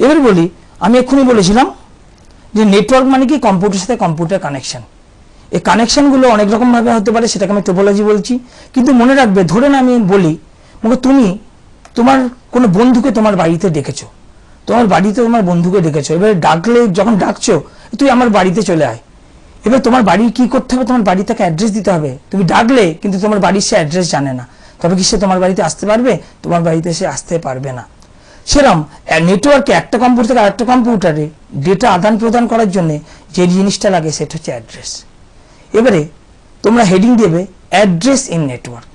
এবার বলি, আমি এক্ষুনি বলেছিলাম যে নেটওয়ার্ক মানে কি কম্পিউটারের সাথে কম্পিউটার কানেকশন। এই কানেকশনগুলো অনেক রকমভাবে হতে পারে, সেটাকে আমি টোপোলজি বলছি। কিন্তু মনে রাখবে, ধরে না আমি বলি তুমি তোমার কোনো বন্ধুকে তোমার বাড়িতে ডেকেছো, তোমার বাড়িতে তোমার বন্ধুকে ডেকেছো, এবারে ডাকলে যখন ডাকছো তুই আমার বাড়িতে চলে আয়, এবার তোমার বাড়ি কি করতে হবে, তোমার বাড়ি তাকে অ্যাড্রেস দিতে হবে। তুমি ডাকলে কিন্তু তোমার বাড়ির সে অ্যাড্রেস জানে না, তবে কি সে তোমার বাড়িতে আসতে পারবে? তোমার বাড়িতে সে আসতে পারবে না। সেরকম নেটওয়ার্কে একটা কম্পিউটার থেকে আরেকটা কম্পিউটারে ডেটা আদান প্রদান করার জন্য যে জিনিসটা লাগে সেটা হচ্ছে অ্যাড্রেস। এবারে তোমরা হেডিং দেবে অ্যাড্রেস ইন নেটওয়ার্ক।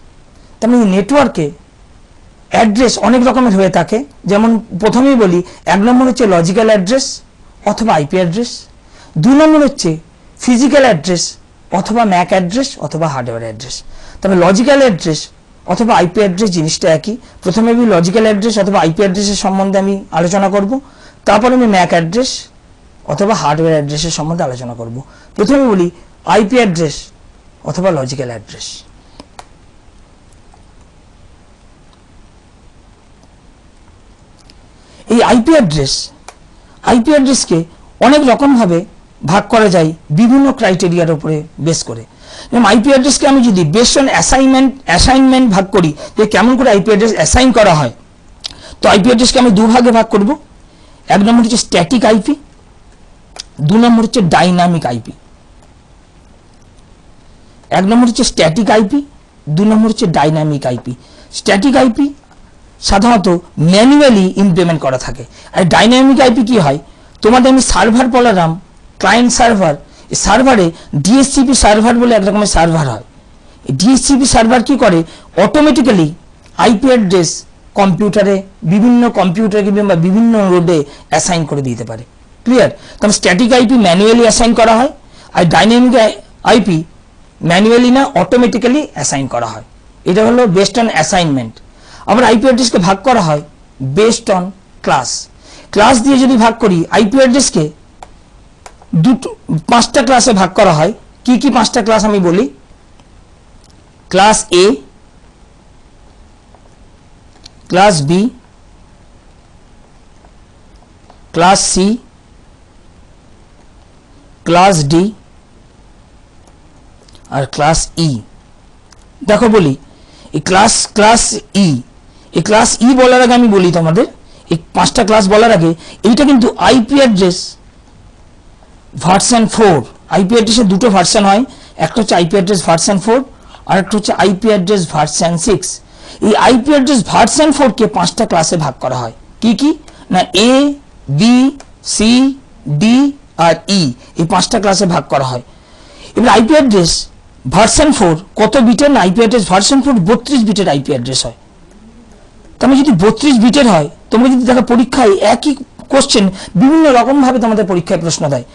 তার মানে নেটওয়ার্কে অ্যাড্রেস অনেক রকমের হয়ে থাকে। যেমন প্রথমেই বলি, 1 নম্বর হচ্ছে লজিক্যাল অ্যাড্রেস অথবা আইপি অ্যাড্রেস, 2 নম্বর হচ্ছে ফিজিক্যাল অ্যাড্রেস অথবা ম্যাক অ্যাড্রেস অথবা হার্ডওয়্যার অ্যাড্রেস। তবে লজিক্যাল অ্যাড্রেস অথবা আইপি অ্যাড্রেস জিনিসটা একই। প্রথমে আমি লজিক্যাল অ্যাড্রেস অথবা আইপি অ্যাড্রেসের সম্বন্ধে আমি আলোচনা করব, তারপরে আমি ম্যাক অ্যাড্রেস অথবা হার্ডওয়্যার অ্যাড্রেসের সম্বন্ধে আলোচনা করব। প্রথমে বলি আইপি অ্যাড্রেস অথবা লজিক্যাল অ্যাড্রেস। এই আইপি অ্যাড্রেসকে অনেক রকমভাবে ভাগ করা যায় বিভিন্ন ক্রাইটেরিয়ার উপরে বেস করে। যেমন আইপি অ্যাড্রেসকে আমি যদি বেস্ট অন অ্যাসাইনমেন্ট ভাগ করি, যে কেমন করে আইপি অ্যাড্রেস অ্যাসাইন করা হয়, তো আইপি অ্যাড্রেসকে আমি 2 ভাগে ভাগ করব। 1 নম্বর হচ্ছে স্ট্যাটিক আইপি, 2 নম্বর হচ্ছে ডাইনামিক আইপি। 1 নম্বর হচ্ছে স্ট্যাটিক আইপি, 2 নম্বর হচ্ছে ডাইনামিক আইপি। স্ট্যাটিক আইপি সাধারণত ম্যানুয়ালি ইমপ্লিমেন্ট করা থাকে। আর ডাইনামিক আইপি কি হয়, তোমাদের আমি সার্ভার বললাম, ক্লায়েন্ট সার্ভার। এই সার্ভারে ডিএসসিপি সার্ভার বলে এক রকমের সার্ভার হয়। এই ডিএসসিপি সার্ভার কি করে, অটোমেটিক্যালি আইপি অ্যাড্রেস কম্পিউটারে কিংবা বিভিন্ন রোডে অ্যাসাইন করে দিতে পারে। ক্লিয়ার? তবে স্ট্যাটিক আইপি ম্যানুয়ালি অ্যাসাইন করা হয়, আর ডাইনামিক আইপি ম্যানুয়ালি না, অটোমেটিক্যালি অ্যাসাইন করা হয়। এটা হলো বেস্ট অন অ্যাসাইনমেন্ট। আবার আইপি অ্যাড্রেসকে ভাগ করা হয় বেস্ট অন ক্লাস দিয়ে যদি ভাগ করি, আইপি অ্যাড্রেসকে 5টা ক্লাসে ভাগ করা হয়। কি কি 5টা ক্লাস আমি বলি, class A, class B, class C, class D আর ক্লাস ই। দেখো বলি, এই ক্লাস ই, এই ক্লাস ই বলার আগে আমি বলি তোমাদের, এই 5টা ক্লাস বলার আগে, এইটা কিন্তু আইপি অ্যাড্রেস ভার্সন 4। আইপি অ্যাড্রেসের 2টো ভার্সন হয়, একটা হচ্ছে আইপি অ্যাড্রেস ভার্সন 4 আর একটা হচ্ছে আইপি অ্যাড্রেস ভার্সন 6। এই আইপি অ্যাড্রেস ভার্সন 4 কে 5টা ক্লাসে ভাগ করা হয়। কি কি না, এ, বি, সি, ডি আর ই, এই 5টা ক্লাসে ভাগ করা হয়। এবার আইপি অ্যাড্রেস ভার্সন 4 কত বিটের না, আইপি অ্যাড্রেস ভার্সন 4 32 বিটের আইপি অ্যাড্রেস হয়। তাহলে যদি 32 বিটের হয়, তোমরা যদি দেখো পরীক্ষায় একই কোশ্চেন বিভিন্ন রকম ভাবে তোমাদের পরীক্ষায় প্রশ্ন দেয়।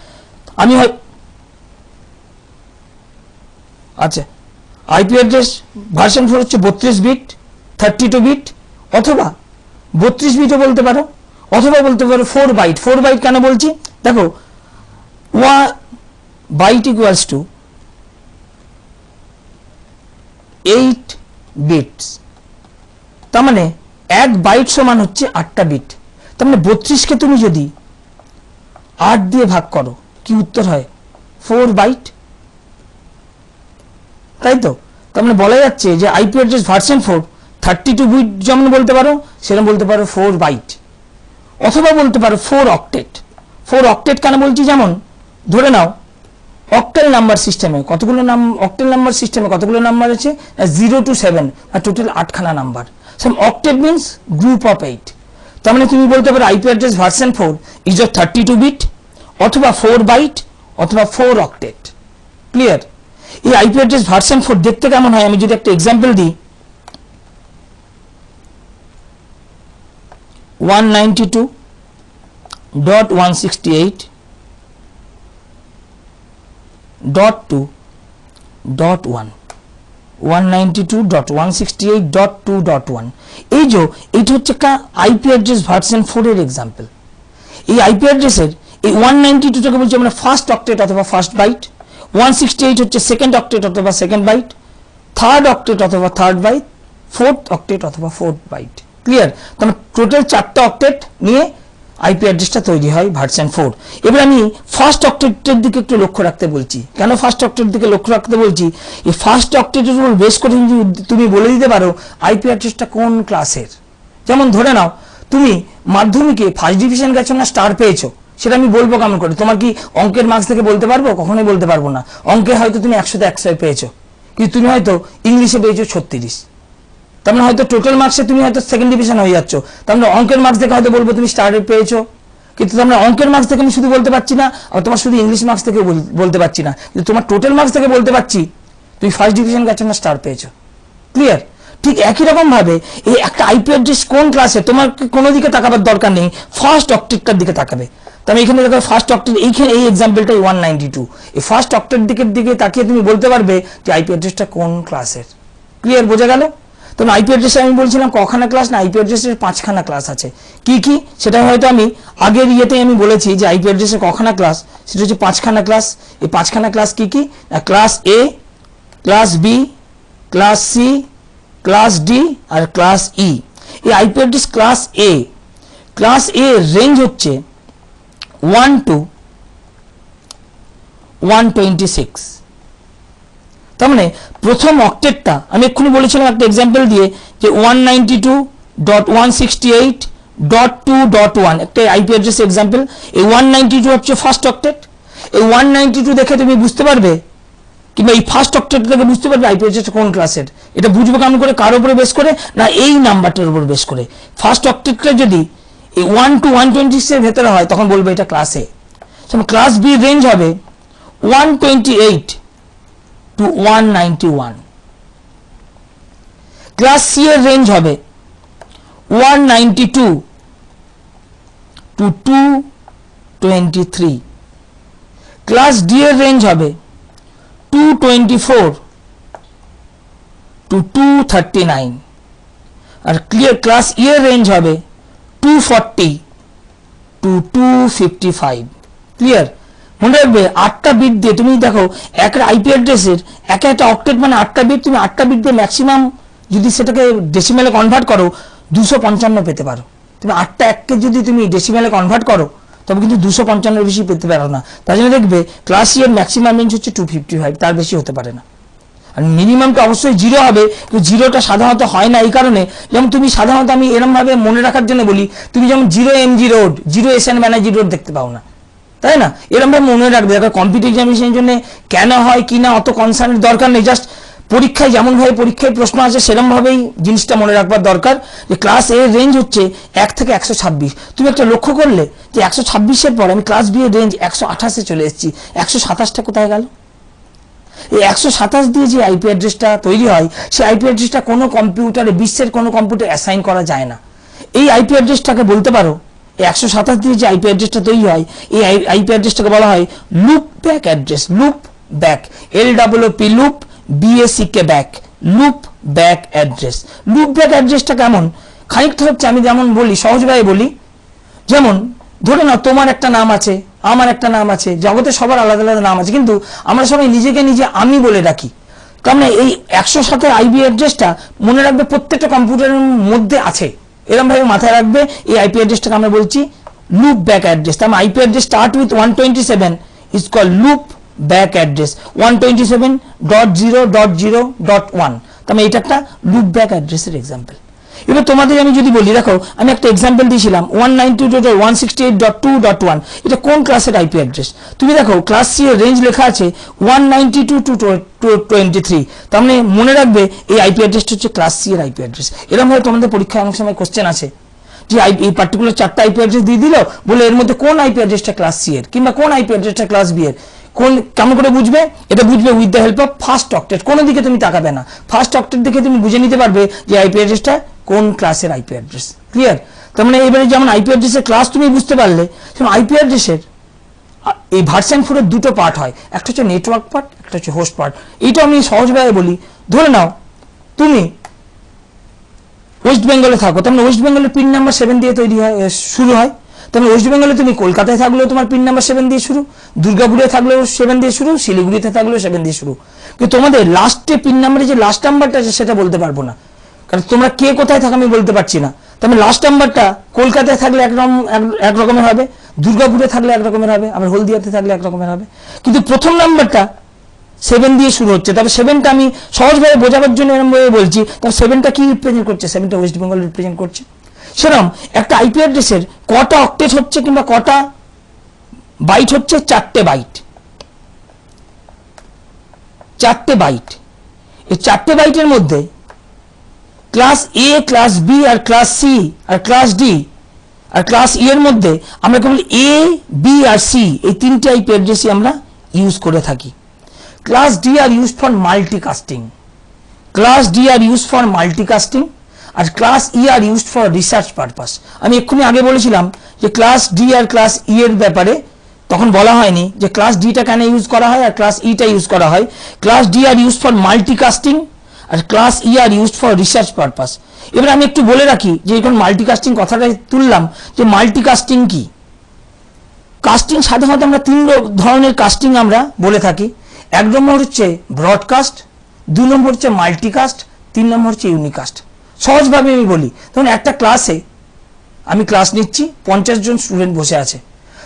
আমি আচ্ছা, আইপি অ্যাড্রেস ভার্সন 4 হচ্ছে 32 বিট, 32 বিট, অথবা 32 বিটও বলতে পারো, অথবা বলতে পারো 4 বাইট। 4 বাইট কেন বলছি, দেখো 1 বাইট ইকুয়ালস টু 8 বিটস। তার মানে 1 বাইট সমান হচ্ছে 8টা বিট। তার মানে 32কে তুমি যদি 8 দিয়ে ভাগ করো, কি উত্তর হয়, 4 বাইট। তাই তো? তার মানে বলা যাচ্ছে যে আইপি অ্যাড্রেস ভার্সন 4 32 বিট যেমন বলতে পারো, সেরকম বলতে পারো 4 বাইট, অথবা বলতে পারো 4 অক্টেট। 4 অক্টেট কেন বলছি, যেমন ধরে নাও অক্টাল নাম্বার সিস্টেমে কতগুলো কতগুলো নাম্বার আছে, 0 to 7 আর টোটাল 8খানা number. Some octet means group of 8। তার মানে তুমি বলতে পারো IP address version 4 is of 32 bit, অথবা 4 বাইট, অথবা 4 অক্টেট। ক্লিয়ার? এই আইপি অ্যাড্রেস ভার্সন 4 দেখতে কেমন হয়, আমি যদি একটা এক্সাম্পল দিই, 192.168.2.1 192.168.2.1 এই যে এইটা হচ্ছে আইপি অ্যাড্রেস ভার্সন 4 এর এক্সাম্পল। এই আইপি অ্যাড্রেসের এই 192টাকে বলছি আমরা ফার্স্ট অক্টেট অথবা ফার্স্ট বাইট, 168 হচ্ছে সেকেন্ড অক্টেট অথবা সেকেন্ড বাইট, থার্ড অক্টেট অথবা থার্ড বাইট, ফোর্থ অক্টেট অথবা ফোর্থ বাইট। ক্লিয়ার? তাহলে টোটাল 4টা অক্টেট নিয়ে আইপি অ্যাড্রেসটা তৈরি হয় ভার্সন 4। এবার আমি ফার্স্ট অক্টেটের দিকে একটু লক্ষ্য রাখতে বলছি। কেন ফার্স্ট অক্টেটের দিকে লক্ষ্য রাখতে বলছি? এই ফার্স্ট অক্টেটের উপর বেস করে তুমি বলে দিতে পারো আইপি অ্যাড্রেসটা কোন ক্লাসের। যেমন ধরে নাও তুমি মাধ্যমিকে ফার্স্ট ডিভিশন গেছো না স্টার পেয়েছো, সেটা আমি বলবো কেমন করে? তোমার কি অঙ্কের মার্কস থেকে বলতে পারবো? কখনোই বলতে পারবো না। অঙ্কে হয়তো তুমি 100তে 100 পেয়েছো, কিন্তু তুমি হয়তো ইংলিশে পেয়েছো 36, তার মানে হয়তো টোটাল মার্কসে তুমি হয়তো সেকেন্ড ডিভিশন হয়ে যাচ্ছ। তার মানে অঙ্কের মার্কস থেকে হয়তো বলবো তুমি স্টারে পেয়েছো, কিন্তু তোমরা অঙ্কের মার্কস থেকে আমি শুধু বলতে পারছি না, আর তোমার শুধু ইংলিশ মার্কস থেকে বলতে পারছি না, কিন্তু তোমার টোটাল মার্কস থেকে বলতে পারছি তুমি ফার্স্ট ডিভিশন গেছো না স্টার পেয়েছো। ক্লিয়ার? ঠিক একই রকম ভাবে এই একটা আইপি অ্যাড্রেস কোন ক্লাসে, তোমার কোনো দিকে তাকাবার দরকার নেই, ফার্স্ট অক্টেটটার দিকে তাকাবে। তো আমি এখানে দেখো ফার্স্ট অক্টেট, এইখানে এই এক্সাম্পলটা 192, এই ফার্স্ট অক্টেট দিকে তাকিয়ে তুমি বলতে পারবে যে আইপি অ্যাড্রেসটা কোন ক্লাসের। ক্লিয়ার? বোঝা গেল? তখন আইপি অ্যাড্রেসে আমি বলছিলাম কখানা ক্লাস না, আইপি অ্যাড্রেসের 5খানা ক্লাস আছে। কি কি সেটা হয়তো আমি আগের ইয়েতেই আমি বলেছি যে আইপি অ্যাড্রেসে কখানা ক্লাস, সেটা হচ্ছে 5খানা ক্লাস। এই 5খানা ক্লাস কি কি? Class A, class B, class C, class D আর ক্লাস ই। এই IP address class A, class A range হচ্ছে 1 to 126। তার মানে প্রথম অক্টেটটা আমি এক্ষুনি বলেছিলাম একটা এক্সাম্পল দিয়ে যে 192.168.2.1 একটা আইপি অ্যাড্রেস এক্সাম্পল। এই 192 হচ্ছে ফার্স্ট অক্টেট। এই 192 দেখে তুমি বুঝতে পারবে, কিংবা এই ফার্স্ট অক্টেট থেকে বুঝতে পারবে আইপি অ্যাড্রেসটা কোন ক্লাসের। এটা বুঝবো কেমন করে? কার উপরে বেস করে? না এই নাম্বারটার উপর বেস করে। ফার্স্ট অক্টেটটা যদি এই 1 to 126 এর ভেতরে হয় তখন বলবো এটা class A. Class B range হবে 128 to 191। ক্লাস সি এর রেঞ্জ হবে 192 to 223। ক্লাস ডি এর রেঞ্জ হবে 224 to 239। আর ক্লিয়ার ক্লাস ই এর রেঞ্জ হবে 240 to 255। ক্লিয়ার? মনে রাখবে 8টা বিট দিয়ে তুমি দেখো একটা আইপি অ্যাড্রেসের একটা অক্টেট মানে 8টা বিট, তুমি 8টা বিট দিয়ে ম্যাক্সিমাম যদি সেটাকে ডেসিমেলে কনভার্ট করো 255 পেতে পারো। তুমি 8টা এককে যদি তুমি ডেসিমেলে কনভার্ট করো তবে কিন্তু 255 বেশি পেতে পারো না। তার জন্য দেখবে ক্লাস সি এর ম্যাক্সিমাম রেঞ্জ হচ্ছে 255, তার বেশি হতে পারে না। আর মিনিমামটা অবশ্যই 0 হবে, কিন্তু 0টা সাধারণত হয় না এই কারণে, যেমন তুমি সাধারণত আমি এরকম ভাবে মনে রাখার জন্য বলি, তুমি যেমন 0MG road, 0SN Banerjee road দেখতে পাও না, তাই না? এরকম ভাবে মনে রাখবে। দেখো কম্পিটিটিভ এক্সামিনেশনের জন্য কেন হয় কি না অত কনসার্নের দরকার নেই, জাস্ট পরীক্ষায় যেমন ভাবে পরীক্ষায় প্রশ্ন আছে সেরকম ভাবেই জিনিসটা মনে রাখবার দরকার যে ক্লাস এর রেঞ্জ হচ্ছে 1 থেকে 126। তুমি একটা লক্ষ্য করলে যে 126 পর আমি ক্লাস বি এর রেঞ্জ 128 চলে এসেছি, 127টা কোথায় গেল? এই 127 দিয়ে যে আইপি অ্যাড্রেসটা তৈরি হয় সেই আইপি অ্যাড্রেসটা কোনো কম্পিউটারে, বিশ্বের কোনো কম্পিউটারে অ্যাসাইন করা যায় না। এই আইপি অ্যাড্রেসটাকে বলতে পারো, এই 127 দিয়ে যে আইপি অ্যাড্রেসটা তৈরি হয় এই আইপি অ্যাড্রেসটাকে বলা হয় loop back address. Loop back, LWP loop, BACK back, loop back address. Loop back অ্যাড্রেসটা কেমন? খানিকটা হচ্ছে আমি যেমন বলি, সহজভাবে বলি, যেমন ধরে নাও তোমার একটা নাম আছে, আমার একটা নাম আছে, জগতে সবার আলাদা আলাদা নাম আছে, কিন্তু আমরা সবাই নিজেকে নিজে আমি বলে রাখি। তার মানে এই 107 আইপি অ্যাড্রেসটা মনে রাখবে প্রত্যেকটা কম্পিউটারের মধ্যে আছে, এরকম ভাবে মাথায় রাখবে। এই আইপি অ্যাড্রেসটাকে আমরা বলছি লুপ ব্যাক অ্যাড্রেস। তার মানে IP address start with 127 is called loop back address. 127.0.0.1, তার মানে এটা একটা লুপ ব্যাক অ্যাড্রেসের এক্সাম্পল। এবার তোমাদের আমি যদি বলি, দেখো আমি একটা এক্সাম্পল দিয়েছিলাম 192.168.2.1, এটা কোন ক্লাসের আইপি অ্যাড্রেস? তুমি দেখো ক্লাস সি এর রেঞ্জ লেখা আছে 192 to 23। তার মানে মনে রাখবে এই আইপি অ্যাড্রেসটা হচ্ছে ক্লাস সি এর আইপি অ্যাড্রেস। এরকম ভাবে তোমাদের পরীক্ষায় অনেক সময় কোশ্চেন আছে যে এই পার্টিকুলার 4টা আইপি অ্যাড্রেস দিয়ে দিল, বলে এর মধ্যে কোন আইপি অ্যাড্রেসটা ক্লাস সি এর কিংবা কোন আইপি অ্যাড্রেসটা ক্লাস বি এর। কেমন করে বুঝবে? এটা বুঝবে with the help of first octet. কোনো দিকে তুমি তাকাবে না, ফার্স্ট অক্টেট দেখে তুমি বুঝে নিতে পারবে যে আইপি অ্যাড্রেসটা কোন ক্লাসের আইপি অ্যাড্রেস। ক্লিয়ার? তার মানে এবারে যেমন আইপি অ্যাড্রেসের ক্লাস তুমি বুঝতে পারলে, সেরকম আইপি অ্যাড্রেসের এই ভার্সন 4 এর দুটো পার্ট হয়, একটা হচ্ছে নেটওয়ার্ক পার্ট, একটা হচ্ছে হোস্ট পার্ট। এইটা আমি সহজভাবে বলি, ধরে নাও তুমি ওয়েস্ট বেঙ্গলে থাকো, তার মানে ওয়েস্ট বেঙ্গলের পিন নাম্বার 7 দিয়ে তৈরি হয়, শুরু হয়। তাহলে ওয়েস্ট বেঙ্গলে তুমি কলকাতায় থাকলেও তোমার পিন নাম্বার 7 দিয়ে শুরু, দুর্গাপুরে থাকলেও 7 দিয়ে শুরু, শিলিগুড়িতে থাকলেও 7 দিয়ে শুরু। কিন্তু তোমাদের লাস্টে পিন নাম্বারে যে লাস্ট নাম্বারটা আছে সেটা বলতে পারবো না, কারণ তোমরা কে কোথায় থাকো আমি বলতে পারছি না। তবে লাস্ট নাম্বারটা কলকাতায় থাকলে এক রকমের হবে, দুর্গাপুরে থাকলে এক রকমের হবে, আবার হলদিয়াতে থাকলে এক রকমের হবে। কিন্তু প্রথম নাম্বারটা 7 দিয়ে শুরু হচ্ছে। তবে 7টা আমি সহজভাবে বোঝাবার জন্য এরকম ভাবে বলছি। তবে 7টা কি রিপ্রেজেন্ট করছে? 7টা ওয়েস্ট বেঙ্গল রিপ্রেজেন্ট করছে। সেরকম একটা আইপি অ্যাড্রেসের কটা অক্টেট হচ্ছে কিংবা কটা বাইট হচ্ছে? 4টে বাইট। 4টে বাইট। এই 4টে বাইটের মধ্যে class A, class B R class C R class D আর ক্লাস ই এর মধ্যে আমরা কেবল এ, বি আর সি এই 3টে আইপি অ্যাড্রেসই আমরা ইউজ করে থাকি। Class D are use for multicasting, class D are use for multicasting আর class E are use for research purpose. আমি এক্ষুনি আগে বলেছিলাম যে ক্লাস ডি আর ক্লাস ই এর ব্যাপারে তখন বলা হয়নি যে ক্লাস ডিটা কেন ইউজ করা হয় আর ক্লাস ইটা ইউজ করা হয়। Class D are use for multicasting আর class E are use for research purpose. এবার আমি একটু বলে রাখি যে এখন মাল্টিকাস্টিং কথাটা তুললাম, যে মাল্টিকাস্টিং কি? কাস্টিং সাধারণত আমরা 3 ধরনের কাস্টিং আমরা বলে থাকি। 1 নম্বর হচ্ছে ব্রডকাস্ট, 2 নম্বর হচ্ছে মাল্টিকাস্ট, 3 নম্বর হচ্ছে ইউনিকাস্ট। সহজভাবে আমি বলি, ধরুন একটা ক্লাসে আমি ক্লাস নিচ্ছি, 50 জন স্টুডেন্ট বসে আছে।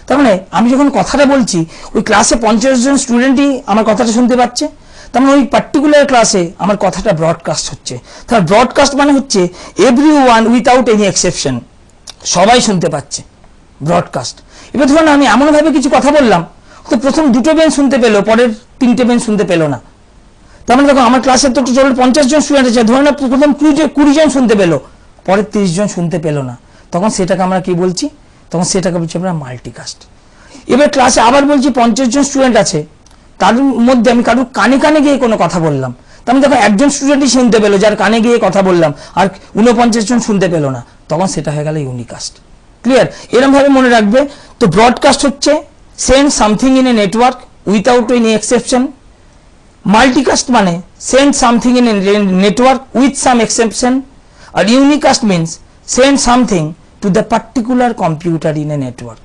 তার মানে আমি যখন কথাটা বলছি ওই ক্লাসে 50 জন স্টুডেন্টই আমার কথাটা শুনতে পাচ্ছে। তার মানে ওই পার্টিকুলার ক্লাসে আমার কথাটা ব্রডকাস্ট হচ্ছে। তাহলে ব্রডকাস্ট মানে হচ্ছে এভরিওয়ান উইথাউট এনি এক্সেপশন, সবাই শুনতে পাচ্ছে, ব্রডকাস্ট। এবার ধরুন আমি এমনভাবে কিছু কথা বললাম, তো প্রথম 2টো বেঞ্চ শুনতে পেলো, পরের 3টে বেঞ্চ শুনতে পেলো না। তার মানে দেখো আমার ক্লাসে তো টোটাল 50 জন স্টুডেন্ট আছে, ধরুন প্রথম 20 জন শুনতে পেলো, পরের 30 জন শুনতে পেলো না। তখন সেটাকে আমরা কি বলছি? তখন সেটাকে বলছি আমরা মাল্টিকাস্ট। এবার ক্লাসে আবার বলছি 50 জন স্টুডেন্ট আছে, তার মধ্যে আমি কারোর কানে কানে গিয়ে কোনো কথা বললাম, তার মানে দেখো একজন স্টুডেন্টই শুনতে পেলো যার কানে গিয়ে কথা বললাম, আর 49 জন শুনতে পেলো না, তখন সেটা হয়ে গেল ইউনিকাস্ট। ক্লিয়ার? এরকম ভাবে মনে রাখবে। তো ব্রডকাস্ট হচ্ছে send something in a network without any exception. Multicast মানে send something in a network with some exception. আর unicast means send something to the particular computer in a network.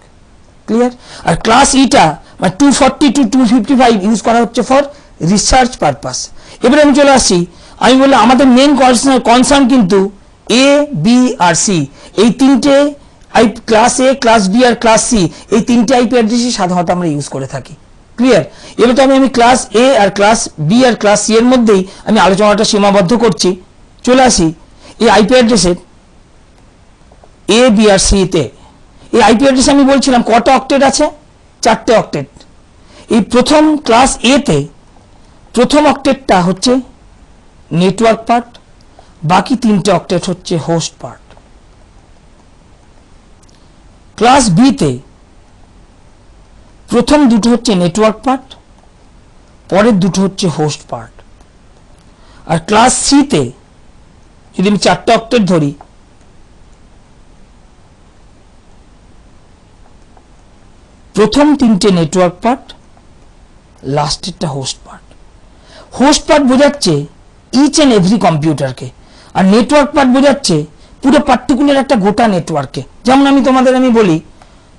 Clear? আর class ইটা মানে 240 to 255 use করা হচ্ছে for research purpose. এবারে আমি চলে আসছি, আমি বললাম আমাদের মেন কনসার্ন কিন্তু এ, বি আর সি এই 3টে class A, class B R class C এই 3টে আইপি অ্যাড্রেসই সাধারণত আমরা ইউজ করে থাকি। ক্লিয়ার? এবার তো আমি ক্লাস এ আর ক্লাস বি আর ক্লাস সি এর মধ্যেই আমি আলোচনাটা সীমাবদ্ধ করছি। চলে আসি এই আইপি অ্যাড্রেসের এ, বি আর সি তে। এই আইপি অ্যাড্রেস আমি বলছিলাম কটা অক্টেট আছে? 4টে অক্টেট। এই প্রথম ক্লাস এ তে প্রথম অক্টেটটা হচ্ছে নেটওয়ার্ক পার্ট, বাকি 3টে অক্টেট হচ্ছে হোস্ট পার্ট। ক্লাস বি তে প্রথম 2টো হচ্ছে নেটওয়ার্ক পার্ট, পরের 2টো হচ্ছে হোস্ট পার্ট। আর ক্লাস সি তে যদি আমি 4টে অক্টেট ধরি, প্রথম 3টে নেটওয়ার্ক পার্ট, লাস্টেরটা হোস্ট পার্ট। হোস্ট পার্ট বোঝাচ্ছে ইচ এন্ড এভরি কম্পিউটারকে, আর নেটওয়ার্ক পার্ট বোঝাচ্ছে পুরো পার্টিকুলার একটা গোটা নেটওয়ার্ককে। যেমন আমি বলি,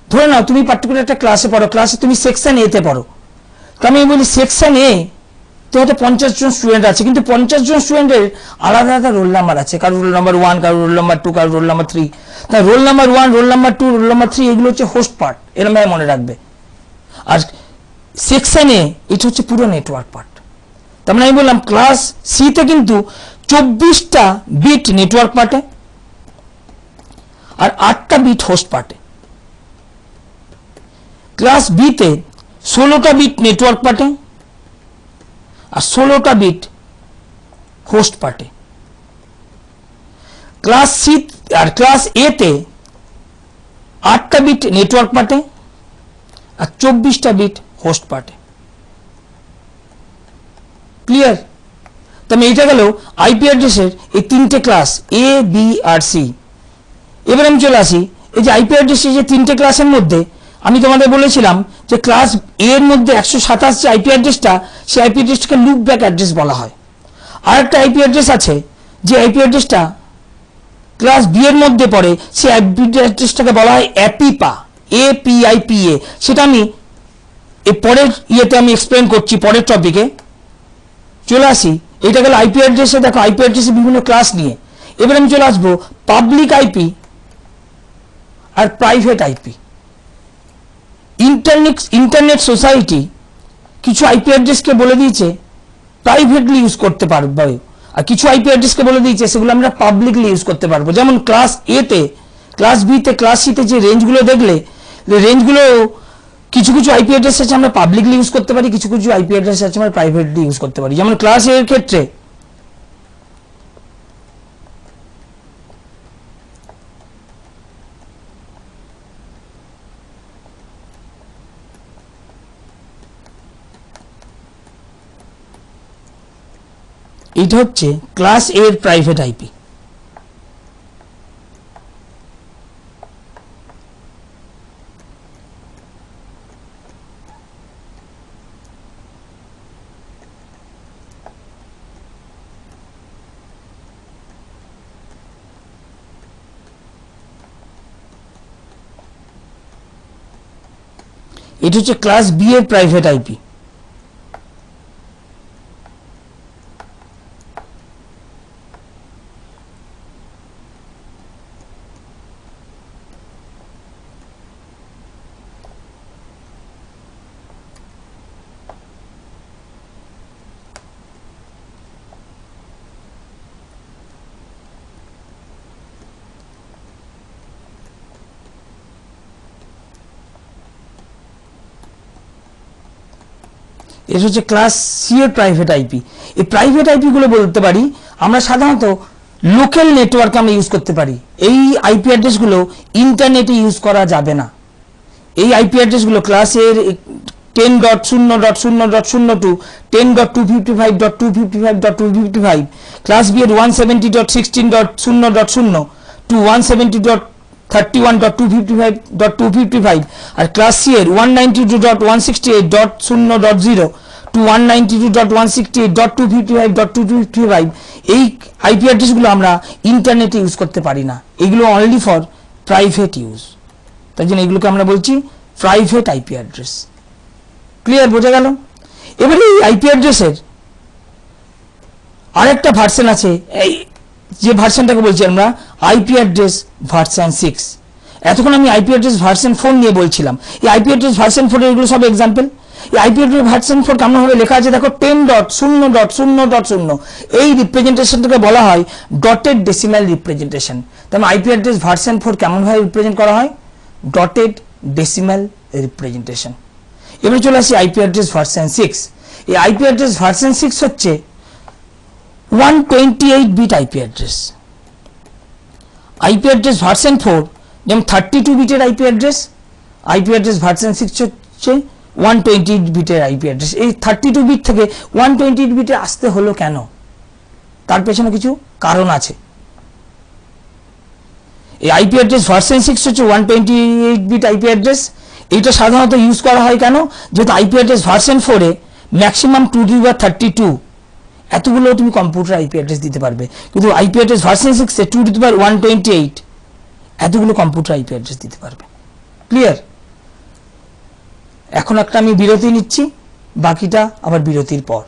ধরে নাও তুমি পার্টিকুলার একটা ক্লাসে পড়ো, ক্লাসে তুমি সেকশন এ তে পড়ো, তো আমি বলি সেকশন এ তো হয়তো 50 জন স্টুডেন্ট আছে, কিন্তু 50 জন স্টুডেন্টের আলাদা আলাদা রোল নাম্বার আছে, কারোর রোল নাম্বার 1, কারোর রোল নাম্বার 2, কারোর রোল নাম্বার 3। তাই roll number 1, roll number 2, roll number 3 এগুলো হচ্ছে হোস্ট পার্ট, এরকম ভাবে মনে রাখবে। আর সেকশন এ এটা হচ্ছে পুরো নেটওয়ার্ক পার্ট। তার মানে আমি বললাম ক্লাস সি তে কিন্তু 24টা বিট নেটওয়ার্ক পার্টে আর 8টা বিট হোস্ট পার্টে। ক্লাস বি তে 16টা বিট নেটওয়ার্ক পার্টে আর 16টা বিট হোস্ট পার্টে। ক্লাস সি আর ক্লাস এ তে 8টা বিট নেটওয়ার্ক পার্টে আর 24টা বিট হোস্ট পার্টে। ক্লিয়ার? তাহলে এটা গেল আইপি অ্যাড্রেসের এই 3টে ক্লাস এ, বি আর সি। এবার আমি চলে আসি এই যে আইপি অ্যাড্রেসের যে 3টে ক্লাসের মধ্যে আমি তোমাদের বলেছিলাম যে ক্লাস এ এর মধ্যে 127 যে আইপি অ্যাড্রেসটা, সেই আইপি অ্যাড্রেসটাকে লুপ ব্যাক অ্যাড্রেস বলা হয়। আর একটা আইপি অ্যাড্রেস আছে যে আইপি অ্যাড্রেসটা ক্লাস বি এর মধ্যে পড়ে, সেই আইপি অ্যাড্রেসটাকে বলা হয় অ্যাপিপা, APIPA। সেটা আমি এই পরের ইয়েতে আমি এক্সপ্লেন করছি, পরের টপিকে। চলে আসি, এটা গেল আইপি অ্যাড্রেসে। দেখো আইপি অ্যাড্রেসে বিভিন্ন ক্লাস নিয়ে। এবার আমি চলে আসবো পাবলিক আইপি আর প্রাইভেট আইপি। ইন্টারনেট সোসাইটি কিছু আইপি অ্যাড্রেসকে বলে দিয়েছে প্রাইভেটলি ইউজ করতে পারবে, আর কিছু আইপি অ্যাড্রেসকে বলে দিয়েছে সেগুলো আমরা পাবলিকলি ইউজ করতে পারবো। যেমন ক্লাস এ তে, ক্লাস বি তে, ক্লাস সি তে যে রেঞ্জগুলো দেখলে, রেঞ্জগুলো কিছু কিছু আইপি অ্যাড্রেস আছে আমরা পাবলিকলি ইউজ করতে পারি, কিছু কিছু আইপি অ্যাড্রেস আছে আমরা প্রাইভেটলি ইউজ করতে পারি। যেমন ক্লাস এ এর ক্ষেত্রে এটা হচ্ছে ক্লাস এ এর প্রাইভেট আইপি। এটা হচ্ছে ক্লাস বি এর প্রাইভেট আইপি। এটা হচ্ছে ক্লাস সি এর প্রাইভেট আইপি। এই প্রাইভেট আইপি গুলো বলতে পারি আমরা সাধারণত লোকাল নেটওয়ার্কে আমরা ইউজ করতে পারি। এই আইপি অ্যাড্রেস গুলো ইন্টারনেটে ইউজ করা যাবে না। এই আইপি অ্যাড্রেস গুলো ক্লাস এর 10.0.0.0 টু 10.255.255.255, ক্লাস বি এর 170.16.0.0 টু 170.31.255.255, আর ক্লাস সি এর 192.168.0.0 টু 192.168.255.255। এই আইপি অ্যাড্রেসগুলো আমরা ইন্টারনেটে ইউজ করতে পারি না, এগুলো অনলি ফর প্রাইভেট ইউজ। তাই জন্য এগুলোকে আমরা বলছি প্রাইভেট আইপি অ্যাড্রেস। ক্লিয়ার, বোঝা গেল? এবারে এই আইপি অ্যাড্রেসের আরেকটা ভার্সন আছে, এই যে ভার্সনটাকে বলছি আমরা আইপি অ্যাড্রেস ভার্সন 6। এতক্ষণ আমি আইপি অ্যাড্রেস ভার্সন 4 নিয়ে বলছিলাম। এই আইপি অ্যাড্রেস ভার্সন 4 এগুলো সব এক্সাম্পল। এই আইপি অ্যাড্রেস ভার্সন 4 কেমন ভাবে লেখা আছে দেখো, 10.0.0.0 এই রিপ্রেজেন্টেশনটাকে বলা হয় ডটেড ডেসিমাল রিপ্রেজেন্টেশন। তাহলে আইপি অ্যাড্রেস ভার্সন 4 কেমন ভাবে রিপ্রেজেন্ট করা হয়, ডটেড ডেসিমাল রিপ্রেজেন্টেশন। এবারে চলে আসি আইপি অ্যাড্রেস ভার্সন 6। এই আইপি অ্যাড্রেস ভার্সন 6 হচ্ছে 128 bit IP address. IP address version 4 যেমন 32 বিটের IP address, IP address version 6 হচ্ছে 128 বিটের আইপি অ্যাড্রেস। এই 32 বিট থেকে 128 বিটে আসতে হলো কেন, তার পেছনে কিছু কারণ আছে। এই আইপি অ্যাড্রেস ভার্সন 6 হচ্ছে 128 বিট আইপি অ্যাড্রেস। এইটা সাধারণত ইউজ করা হয় কেন, যেহেতু আইপি অ্যাড্রেস ভার্সন 4 এ ম্যাক্সিমাম 2^32 এতগুলো তুমি কম্পিউটার আইপি অ্যাড্রেস দিতে পারবে, কিন্তু আইপি অ্যাড্রেস ভার্সন 6 এ 2^128 এতগুলো কম্পিউটার আইপি অ্যাড্রেস দিতে পারবে। ক্লিয়ার? এখন একটা আমি বিরতি নিচ্ছি, বাকিটা আবার বিরতির পর।